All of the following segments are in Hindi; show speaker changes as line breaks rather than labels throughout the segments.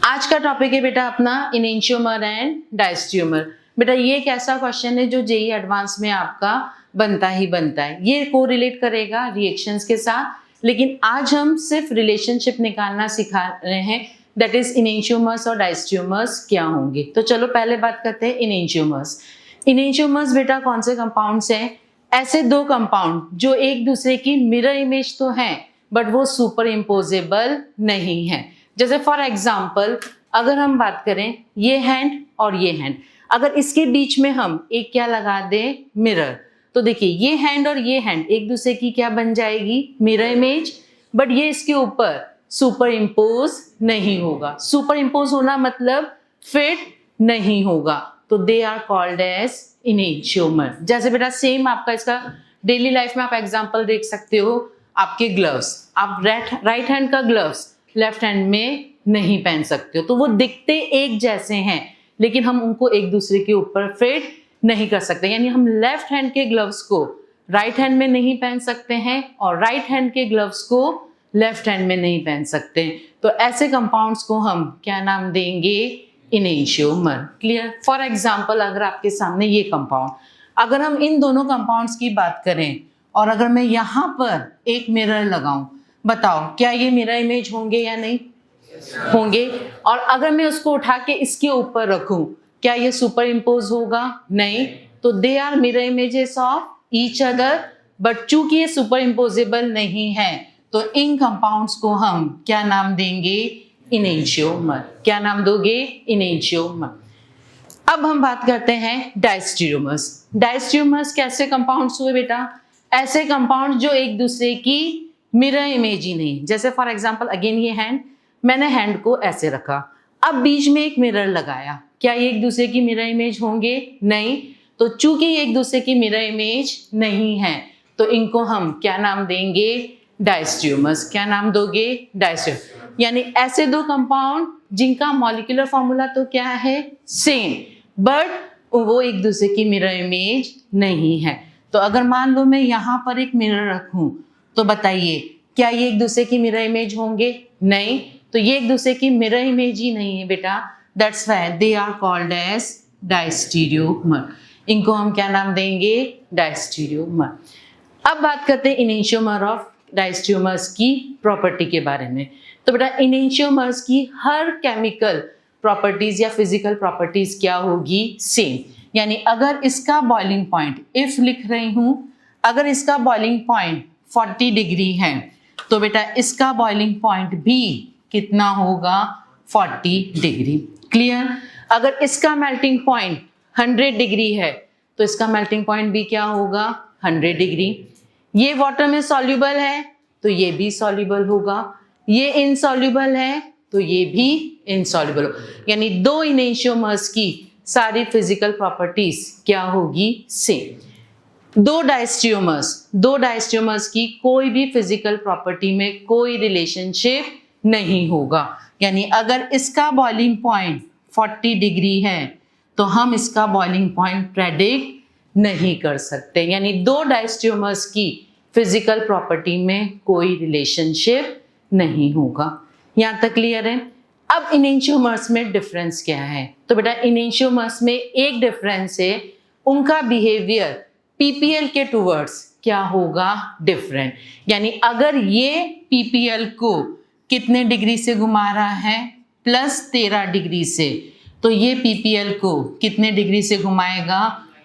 आज का टॉपिक है बेटा अपना इनेंशियोमर एंड डायस्टियोमर। बेटा ये एक ऐसा क्वेश्चन है जो जेईई एडवांस में आपका बनता ही बनता है। ये कोरिलेट करेगा रिएक्शंस के साथ, लेकिन आज हम सिर्फ रिलेशनशिप निकालना सिखा रहे हैं, दैट इज इनेंशियोमर्स और डायस्टियोमर्स क्या होंगे। तो चलो पहले बात करते हैं इनेंशियोमर्स। इनेंशियोमर्स बेटा कौन से कंपाउंड्स हैं? ऐसे दो कंपाउंड जो एक दूसरे की मिरर इमेज तो हैं बट वो सुपर इम्पोजेबल नहीं है। जैसे फॉर एग्जाम्पल अगर हम बात करें ये हैंड और ये हैंड, अगर इसके बीच में हम एक क्या लगा दें, मिरर, तो देखिए ये हैंड और ये हैंड एक दूसरे की क्या बन जाएगी, मिरर इमेज, बट ये इसके ऊपर सुपर इम्पोज नहीं होगा। सुपर इम्पोज होना मतलब फिट नहीं होगा, तो they are called as enantiomer. जैसे बेटा सेम आपका इसका डेली लाइफ में आप एग्जांपल देख सकते हो, आपके ग्लव्स, आप राइट हैंड का ग्लव्स लेफ्ट हैंड में नहीं पहन सकते हो, तो वो दिखते एक जैसे हैं लेकिन हम उनको एक दूसरे के ऊपर फिट नहीं कर सकते। यानी हम लेफ्ट हैंड के ग्लव्स को राइट हैंड में नहीं पहन सकते हैं और राइट हैंड के ग्लव्स को लेफ्ट हैंड में नहीं पहन सकते। तो ऐसे कंपाउंड्स को हम क्या नाम देंगे, इनेंशियोमर। क्लियर? फॉर एग्जाम्पल अगर आपके सामने ये कंपाउंड, अगर हम इन दोनों कंपाउंड्स की बात करें और अगर मैं यहाँ पर एक मिरर लगाऊं, बताओ क्या ये मिरर इमेज होंगे या नहीं होंगे? और अगर मैं उसको उठा के इसके ऊपर रखूं, क्या ये सुपर इम्पोज होगा? नहीं। तो they are mirror images of each other, but चूंकि ये सुपर इम्पोजेबल नहीं है तो इन कंपाउंड्स को हम क्या नाम देंगे, इनेंशियोमर। क्या नाम दोगे, इनेंशियोमर। अब हम बात करते हैं डायस्टियोमर्स। डायस्टियोमर्स कैसे कंपाउंड्स हुए बेटा? ऐसे कंपाउंड जो एक दूसरे की मिरर इमेज ही नहीं। जैसे फॉर एग्जाम्पल अगेन ये हैंड, मैंने हैंड को ऐसे रखा, अब बीच में एक मिरर लगाया, क्या ये एक दूसरे की मिरर इमेज होंगे? नहीं। तो चूंकि एक दूसरे की मिरर इमेज नहीं है तो इनको हम क्या नाम देंगे, डायस्टियोमर्स। क्या नाम दोगे, डायस्टियोमर। यानी ऐसे दो कंपाउंड जिनका मॉलिक्यूलर फॉर्मूला तो क्या है, सेम, बट वो एक दूसरे की मिरर इमेज नहीं है। तो अगर मान लो मैं यहाँ पर एक मिरर रखूं तो बताइए क्या ये एक दूसरे की मिरर इमेज होंगे? नहीं। तो ये एक दूसरे की मिरर इमेज ही नहीं है बेटा, that's why they are called as diastereomer. इनको हम क्या नाम देंगे, डायस्टियोमर। अब बात करते हैं इनेंशियोमर और डायस्टियोमर्स की प्रॉपर्टी के बारे में। तो बेटा इनेंशियोमर्स की हर केमिकल प्रॉपर्टीज या फिजिकल प्रॉपर्टीज क्या होगी, सेम। यानी अगर इसका बॉइलिंग पॉइंट, इफ लिख रही हूं, अगर इसका बॉइलिंग पॉइंट 40 डिग्री है तो बेटा इसका बॉइलिंग पॉइंट भी कितना होगा, 40 डिग्री। क्लियर? अगर इसका मेल्टिंग पॉइंट 100 डिग्री है तो इसका मेल्टिंग पॉइंट भी क्या होगा, 100 डिग्री। ये वाटर में सॉल्युबल है तो ये भी सॉल्युबल होगा, ये इनसॉल्युबल है तो ये भी इनसॉल्युबल होगा। यानी दो इनेंशियोमर्स की सारी फिजिकल प्रॉपर्टीज क्या होगी, सेम। दो डायस्टियोमर्स की कोई भी फिजिकल प्रॉपर्टी में कोई रिलेशनशिप नहीं होगा। यानी अगर इसका बॉइलिंग पॉइंट 40 डिग्री है तो हम इसका बॉइलिंग पॉइंट प्रेडिक्ट नहीं कर सकते। यानी दो डायस्टियोमर्स की फिजिकल प्रॉपर्टी में कोई रिलेशनशिप नहीं होगा। यहाँ तक क्लियर है? अब इनेंशियोमर्स में डिफरेंस क्या है? तो बेटा इनेंशियोमर्स में एक डिफरेंस है, उनका बिहेवियर पीपीएल के टूवर्ड्स क्या होगा, डिफरेंट। यानी अगर ये पीपीएल को कितने डिग्री से घुमा रहा है, +13 डिग्री से, तो ये पीपीएल को कितने डिग्री से घुमाएगा,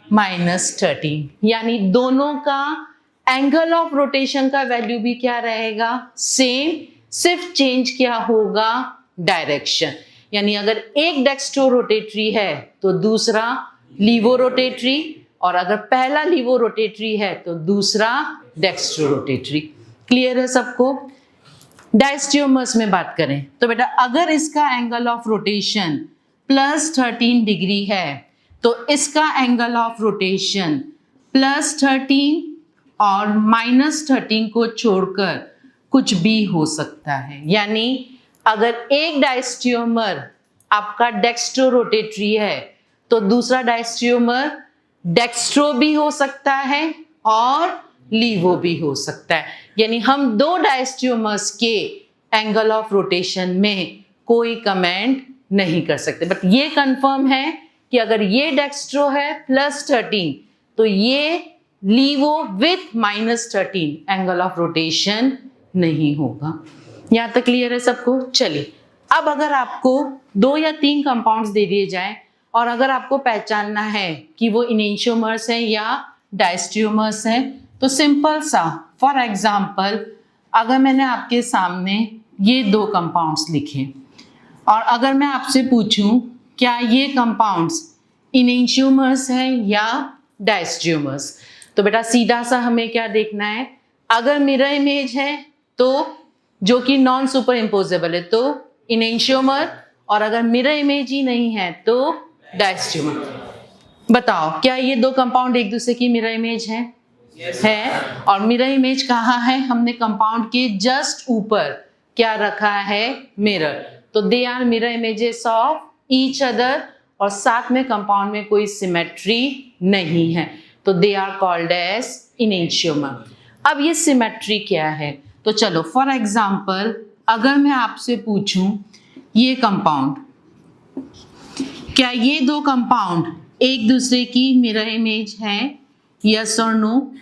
-13। यानी दोनों का एंगल ऑफ रोटेशन का वैल्यू भी क्या रहेगा, सेम, सिर्फ चेंज क्या होगा, डायरेक्शन। यानी अगर एक डेक्स्ट्रो रोटेटरी है तो दूसरा लीवो रोटेटरी, और अगर पहला लीवो रोटेटरी है तो दूसरा डेक्स्ट्रो रोटेटरी। क्लियर है सबको? डायस्टियोमर्स में बात करें तो बेटा अगर इसका एंगल ऑफ रोटेशन +13 डिग्री है तो इसका एंगल ऑफ रोटेशन +13 और -13 को छोड़कर कुछ भी हो सकता है। यानी अगर एक डायस्टियोमर आपका डेक्स्ट्रो रोटेटरी है तो दूसरा डायस्टियोमर डेक्स्ट्रो भी हो सकता है और लीवो भी हो सकता है। यानी हम दो डायस्टियोमर्स के एंगल ऑफ रोटेशन में कोई कमेंट नहीं कर सकते। बट ये कंफर्म है कि अगर ये डेक्स्ट्रो है +13 तो ये लीवो विथ -13 एंगल ऑफ रोटेशन नहीं होगा। यहां तक क्लियर है सबको? चलिए, अब अगर आपको 2 या 3 कंपाउंड्स दे दिए जाए और अगर आपको पहचानना है कि वो इनेंशियोमर्स हैं या डायस्ट्रियोमर्स हैं, तो सिंपल सा, फॉर एग्जांपल अगर मैंने आपके सामने ये 2 कंपाउंड्स लिखे और अगर मैं आपसे पूछूं क्या ये कंपाउंड्स इनेंशियोमर्स हैं या डायस्ट्रियोमर्स, तो बेटा सीधा सा हमें क्या देखना है, अगर मिरर इमेज है तो जो कि नॉन सुपर इम्पोजेबल है तो इनेंशियोमर, और अगर मिरर इमेज ही नहीं है तो डायस्ट्रियोमर। बताओ क्या ये 2 कंपाउंड एक दूसरे की मिरर इमेज है? है। और मिरर इमेज कहाँ है? हमने कंपाउंड के जस्ट ऊपर क्या रखा है? मिरर। तो they are mirror images of each other, और साथ में कंपाउंड में कोई सिमेट्री नहीं है, तो they are called as enantiomer. अब ये सिमेट्री क्या है? तो चलो फॉर एग्जाम्पल अगर मैं आपसे पूछूं ये कंपाउंड, क्या ये 2 कंपाउंड एक दूसरे की मिरर इमेज है? यस और नो?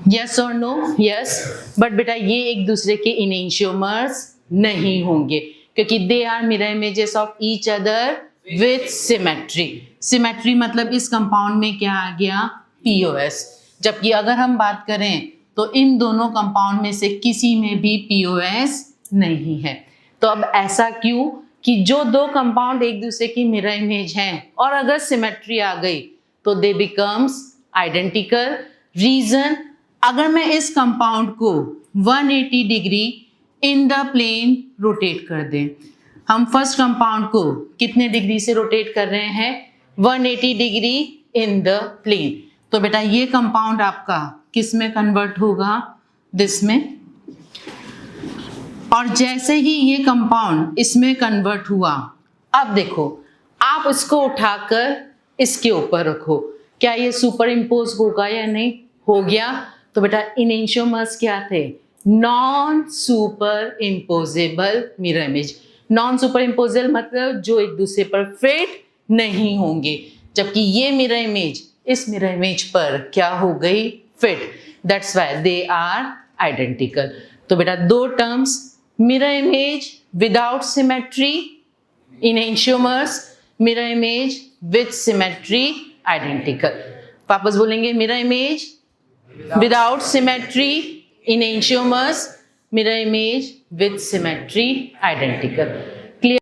यस और नो? यस। बट बेटा ये एक दूसरे के इनेंशियोमर्स नहीं होंगे क्योंकि they are mirror images of each other with symmetry. Symmetry मतलब इस कंपाउंड में क्या आ गया? POS। जबकि अगर हम बात करें तो इन दोनों कंपाउंड में से किसी में भी POS नहीं है। तो अब ऐसा क्यों कि जो 2 कंपाउंड एक दूसरे की मिरर इमेज हैं और अगर सिमेट्री आ गई तो दे बिकम्स आइडेंटिकल। रीजन, अगर मैं इस कंपाउंड को 180 degree in the plane rotate कर दें, हम फर्स्ट कंपाउंड को कितने डिग्री से रोटेट कर रहे हैं? 180 डिग्री इन द प्लेन। तो बेटा ये कंपाउंड आपका किस में कन्वर्ट होगा? दिस में। और जैसे ही ये कंपाउंड इसमें कन्वर्ट हुआ, अब देखो आप इसको उठाकर इसके ऊपर रखो, क्या ये सुपर इम्पोज होगा या नहीं? हो गया। तो बेटा इनेंशियोमर्स क्या थे? Non super imposable mirror image. Non super imposable मतलब जो एक दूसरे पर फिट नहीं होंगे, जबकि ये मिरर इमेज इस मिरर इमेज पर क्या हो गई? Fit. That's why they are identical. तो बेटा 2 terms, mirror image without symmetry enantiomers, mirror image with symmetry identical. वापस बोलेंगे, mirror image without symmetry enantiomers, mirror image with symmetry identical.